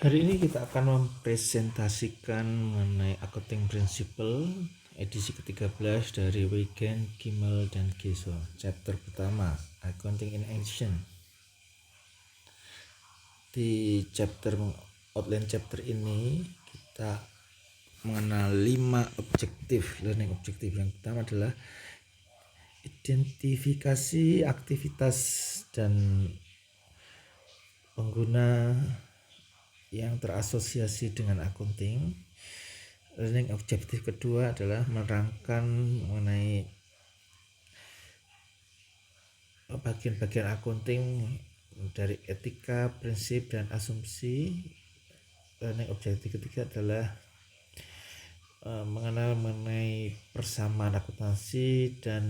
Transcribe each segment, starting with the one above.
Hari ini kita akan mempresentasikan mengenai Accounting Principle edisi ke-13 dari Wigan, Kimmel, dan Geso. Chapter pertama, Accounting in Action. Di outline chapter ini kita mengenal 5 learning objektif. Yang pertama adalah identifikasi aktivitas dan pengguna yang terasosiasi dengan accounting. Learning objektif kedua adalah menerangkan mengenai bagian-bagian accounting dari etika, prinsip, dan asumsi. Learning objektif ketiga adalah mengenal mengenai persamaan akuntansi dan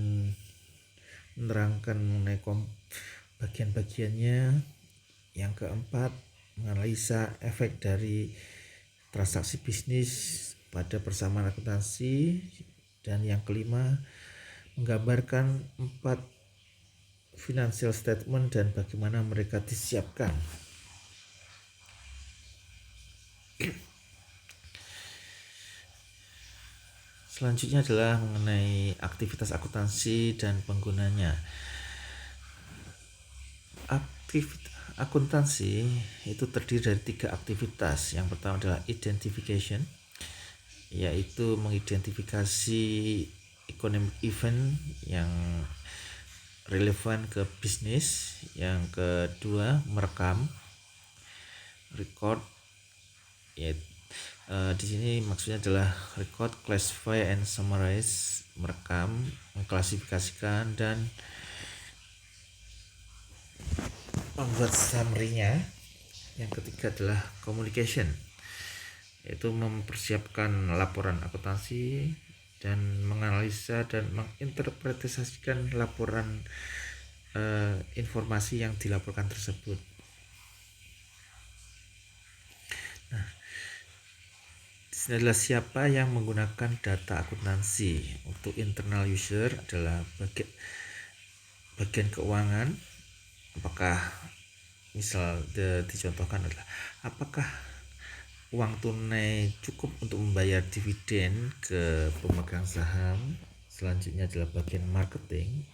menerangkan mengenai bagian-bagiannya. Yang keempat, menganalisa efek dari transaksi bisnis pada persamaan akuntansi. Dan yang kelima, menggambarkan 4 financial statement dan bagaimana mereka disiapkan. Selanjutnya adalah mengenai aktivitas akuntansi dan penggunanya. Akuntansi itu terdiri dari 3 aktivitas. Yang pertama adalah identification, yaitu mengidentifikasi economic event yang relevan ke bisnis. Yang kedua, merekam, record, yaitu di sini maksudnya adalah record, classify, and summarize, merekam, mengklasifikasikan, dan membuat summary-nya. Yang ketiga adalah communication, yaitu mempersiapkan laporan akuntansi dan menganalisa dan menginterpretasikan laporan informasi yang dilaporkan tersebut. Nah, disini adalah siapa yang menggunakan data akuntansi. Untuk internal user adalah bagian keuangan. Apakah misal dicontohkan adalah apakah uang tunai cukup untuk membayar dividen ke pemegang saham. Selanjutnya adalah bagian marketing.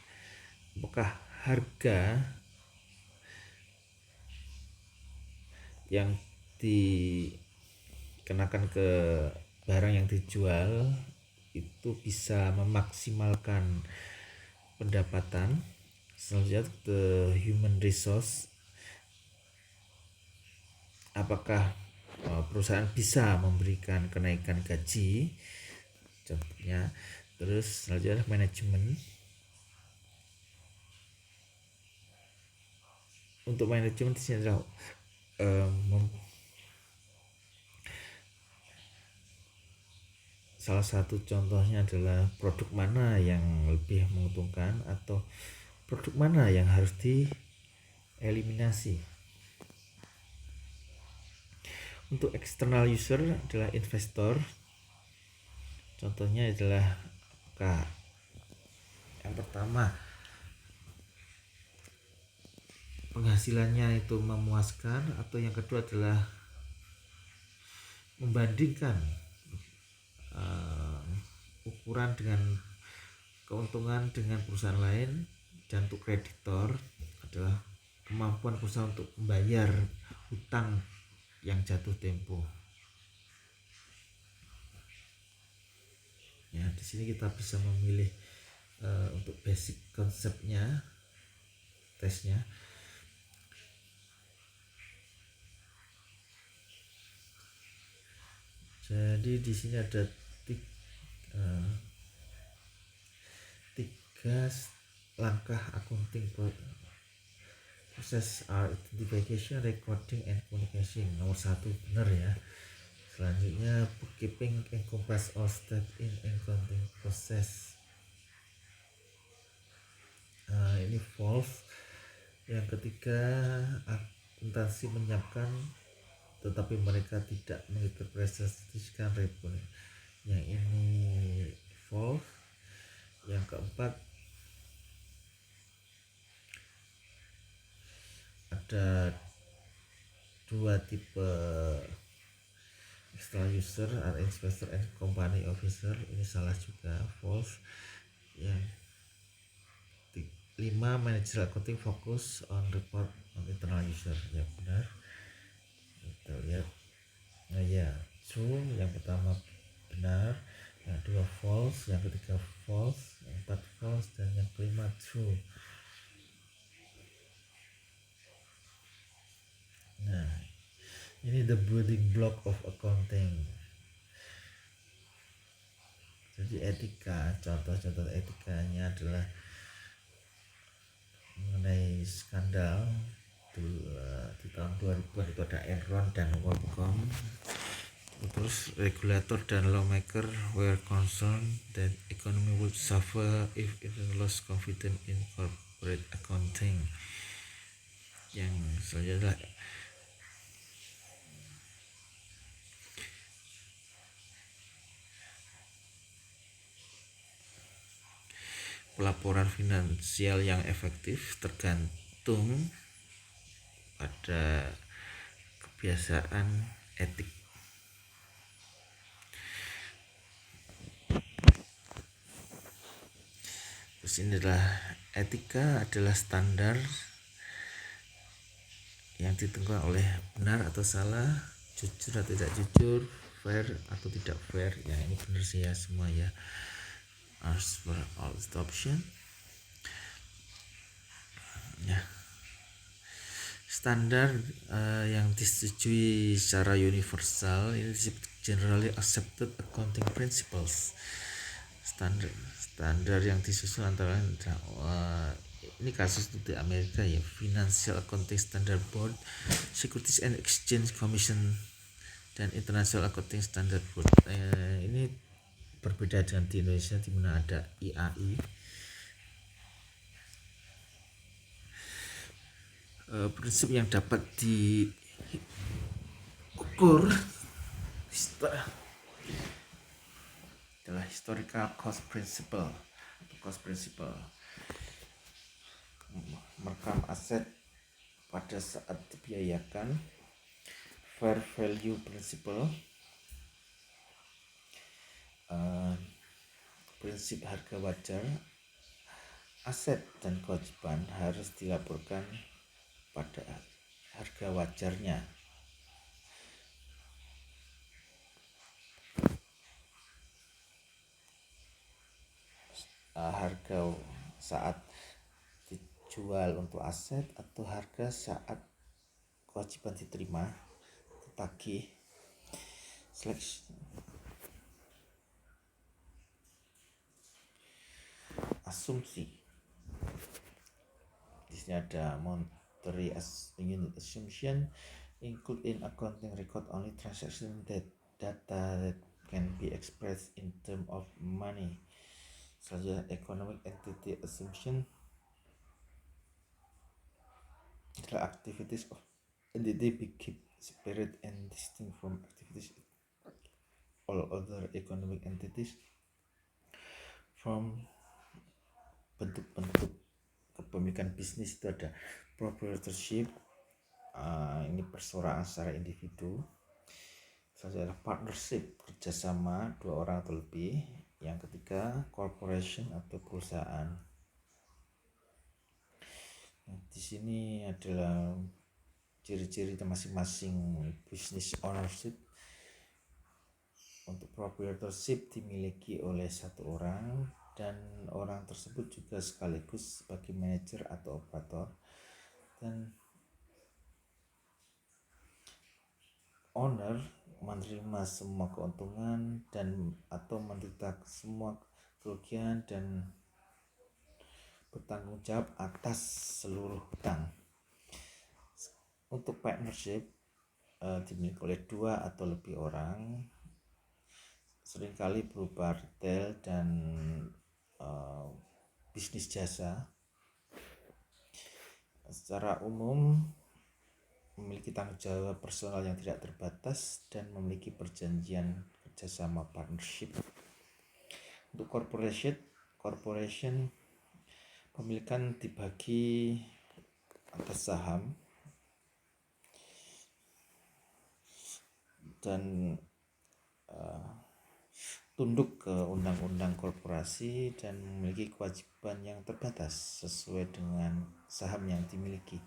Apakah harga yang dikenakan ke barang yang dijual itu bisa memaksimalkan pendapatan. Selanjutnya ke human resource, apakah perusahaan bisa memberikan kenaikan gaji contohnya. Terus selanjutnya manajemen. Untuk manajemen di sini adalah salah satu contohnya adalah produk mana yang lebih menguntungkan atau produk mana yang harus dieliminasi. Untuk external user adalah investor. Contohnya adalah yang pertama, penghasilannya itu memuaskan, atau yang kedua adalah membandingkan ukuran dengan keuntungan dengan perusahaan lain. Dan untuk kreditor adalah kemampuan perusahaan untuk membayar hutang yang jatuh tempo. Ya, di sini kita bisa memilih untuk basic konsepnya, tesnya. Jadi di sini ada tiga langkah accounting proses are identification, recording, and communication. Nomor 1 benar ya. Selanjutnya bookkeeping encompass all step in accounting process. Ini false. Yang ketiga, akuntansi menyiapkan tetapi mereka tidak menginterpretasikan report. Yang ini false. Yang keempat, ada dua tipe external user are investor and company officer, ini salah juga, false. Yang 5, managerial accounting focus on report on internal user, ya benar. Kita lihat, nah ya true, yang pertama benar, yang kedua false, yang ketiga false, yang keempat false, dan yang kelima true. Nah, ini the building block of accounting. Jadi etika, contoh-contoh etikanya adalah mengenai skandal di tahun 2000-an itu ada Enron dan WorldCom. Terus regulator dan lawmaker were concerned that economy would suffer if it lost confidence in corporate accounting. Yang selanjutnya pelaporan finansial yang efektif tergantung pada kebiasaan etik. Terus ini adalah etika adalah standar yang ditentukan oleh benar atau salah, jujur atau tidak jujur, fair atau tidak fair. Ya ini benar sih ya semua ya. As per all the option. Ya. Standar yang disetujui secara universal ini disebut generally accepted accounting principles. Standar yang disusun antara ini kasus di Amerika ya, Financial Accounting Standard Board, Securities and Exchange Commission, dan International Accounting Standard Board. Ini berbeda dengan di Indonesia di mana ada IAI. Prinsip yang dapat diukur adalah historical cost principle. Merekam aset pada saat dibiayakan, fair value principle, prinsip harga wajar, aset dan kewajiban harus dilaporkan pada harga wajarnya. Harga saat dijual untuk aset atau harga saat kewajiban diterima, ditagih. Seleksi asumsi. Di sini ada monetary unit assumption, include in accounting record only transaction data that can be expressed in term of money. Selanjutnya economic entity assumption adalah activities of entity be kept separate and distinct from activities all other economic entities. From bentuk-bentuk kepemilikan bisnis itu ada proprietorship, ini perseorangan secara individu. Selanjutnya partnership, kerjasama dua orang atau lebih. Yang ketiga corporation atau perusahaan. Di sini adalah ciri-ciri masing-masing business ownership. Untuk proprietorship dimiliki oleh satu orang dan orang tersebut juga sekaligus sebagai manajer atau operator, dan owner menerima semua keuntungan dan atau menderita semua kerugian dan bertanggung jawab atas seluruh hutang. Untuk partnership dimiliki oleh dua atau lebih orang, seringkali berupa retail dan bisnis jasa. Secara umum memiliki tanggung jawab personal yang tidak terbatas dan memiliki perjanjian kerjasama partnership. Untuk corporation pemilikan dibagi atas saham. dan tunduk ke undang-undang korporasi dan memiliki kewajiban yang terbatas sesuai dengan saham yang dimiliki.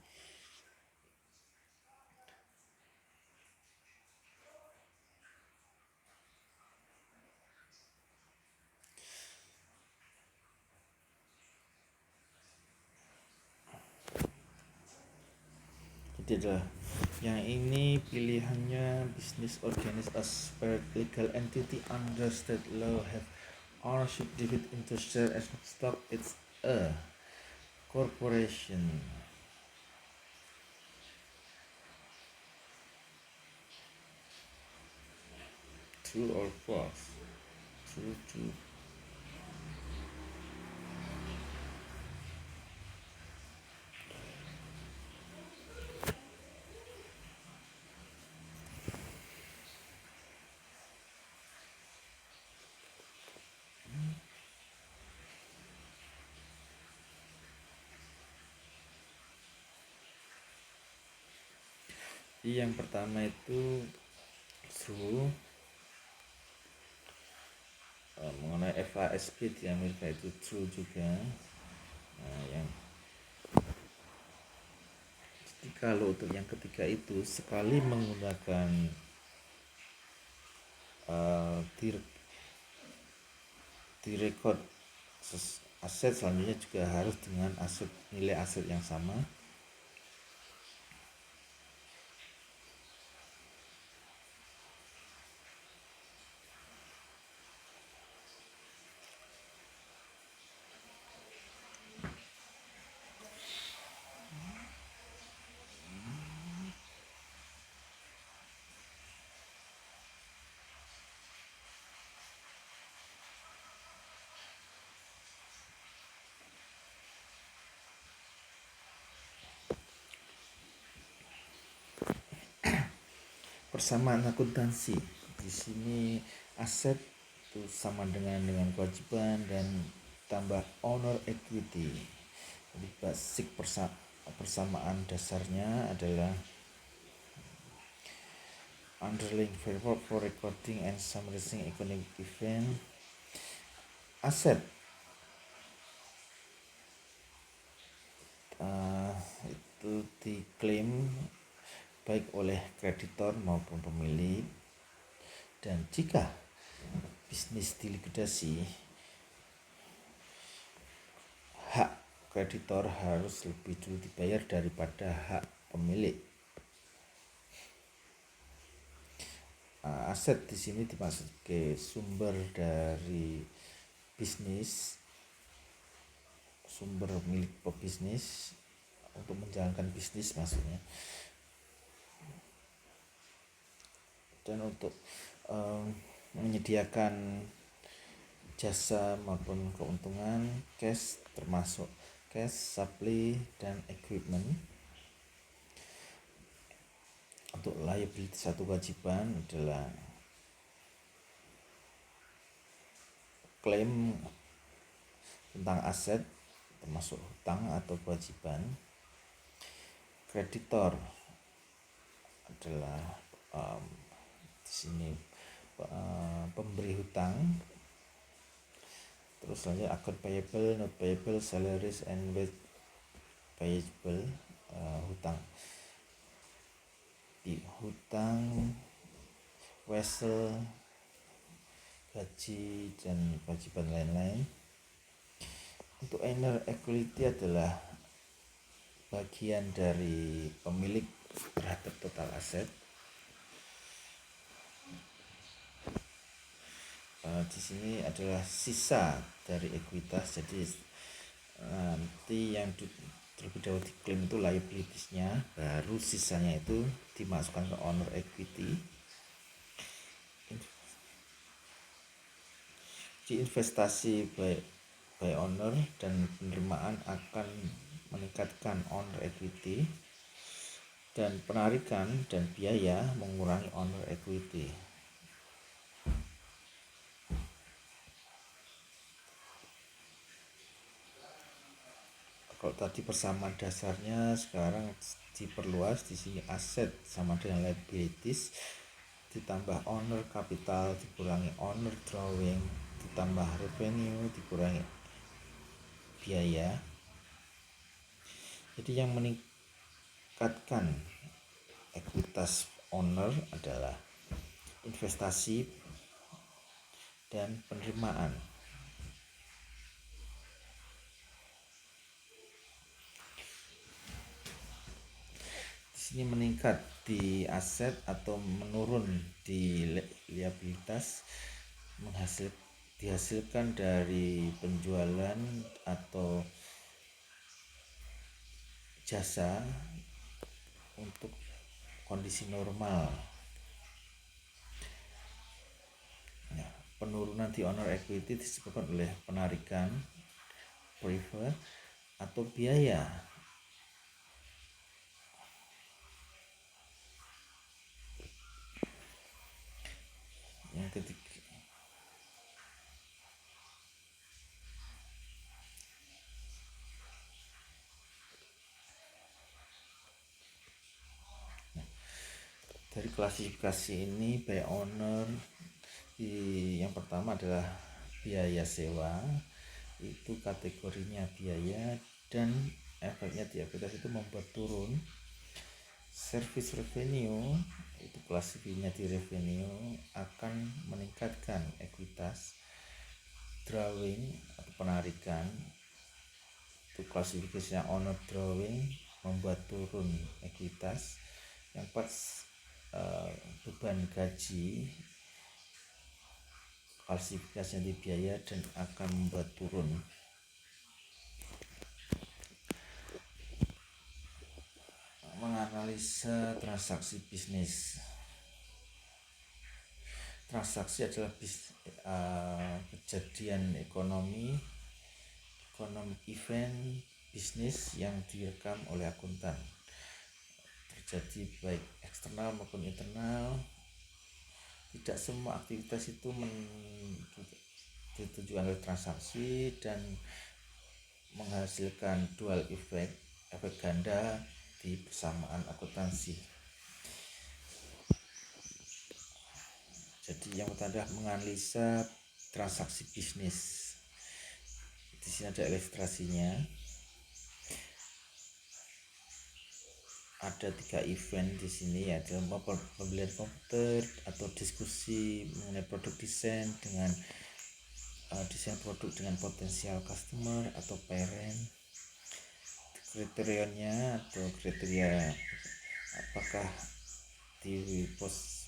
Jadi adalah yang ini pilihannya business organized as separate legal entity under state law have ownership divided into share as stock. It's a corporation. True or false? True. Jadi yang pertama itu true. Mengenai FASB di Amerika itu true juga. Yang jadi kalau untuk yang ketiga itu sekali menggunakan direkod aset, selanjutnya juga harus dengan nilai aset yang sama. Persamaan akuntansi di sini, aset itu sama dengan kewajiban dan tambah owner equity. Jadi basic persamaan dasarnya adalah underlying framework for recording and summarizing economic event. Aset itu diklaim baik oleh kreditor maupun pemilik, dan jika bisnis dilikuidasi, hak kreditor harus lebih dulu dibayar daripada hak pemilik. Aset di sini dimaksud sebagai sumber dari bisnis, sumber milik pebisnis untuk menjalankan bisnis maksudnya, dan untuk menyediakan jasa maupun keuntungan cash, termasuk cash, supply, dan equipment. Untuk liability, satu kewajiban adalah klaim tentang aset termasuk hutang atau kewajiban. Kreditor adalah di sini pemberi hutang. Terus selanjutnya account payable, not payable, salaries and wage payable, hutang, vessel, gaji, dan kewajiban lain-lain. Untuk owner equity adalah bagian dari pemilik terhadap total aset. Di sini adalah sisa dari ekuitas, jadi nanti yang terlebih dahulu diklaim itu liabilities-nya, baru sisanya itu dimasukkan ke owner equity. Di investasi by owner dan penerimaan akan meningkatkan owner equity, dan penarikan dan biaya mengurangi owner equity. Kalau tadi persamaan dasarnya, sekarang diperluas. Di sini aset sama dengan liabilities, ditambah owner capital dikurangi owner drawing ditambah revenue dikurangi biaya. Jadi yang meningkatkan ekuitas owner adalah investasi dan penerimaan. Di sini meningkat di aset atau menurun di liabilitas dihasilkan dari penjualan atau jasa untuk kondisi normal. Nah, penurunan di owner equity disebabkan oleh penarikan preferred atau biaya. Yang ketiga, dari klasifikasi ini by owner, yang pertama adalah biaya sewa, itu kategorinya biaya dan efeknya di ekuitas itu membuat turun. Service revenue itu klasifikasinya di revenue akan meningkatkan ekuitas. Drawing atau penarikan itu klasifikasinya owner drawing membuat turun ekuitas. Yang pas beban gaji klasifikasinya di biaya dan akan membuat turun. Menganalisa transaksi bisnis. Transaksi adalah kejadian ekonomi event bisnis yang direkam oleh akuntan, terjadi baik eksternal maupun internal. Tidak semua aktivitas itu ditujukan oleh transaksi dan menghasilkan dual efek ganda di persamaan akuntansi. Jadi yang pertama adalah menganalisa transaksi bisnis. Di sini ada ilustrasinya. Ada 3 event di sini, yaitu pembelian komputer atau diskusi mengenai produk desain dengan desain produk dengan potensial customer atau parent. Kriterianya atau kriteria apakah di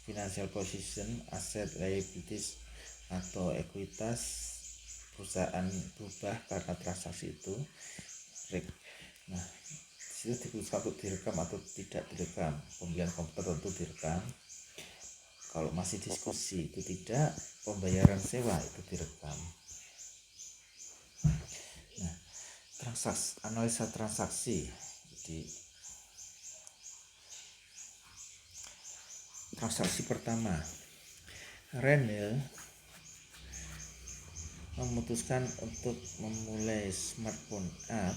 financial position, aset, liabilities atau ekuitas perusahaan berubah karena transaksi itu. Nah, itu diputuskan untuk direkam atau tidak direkam. Pembelian komputer tentu direkam. Kalau masih diskusi itu tidak. Pembayaran sewa itu direkam. Nah, analisa transaksi. Jadi transaksi pertama, Renil memutuskan untuk memulai smartphone app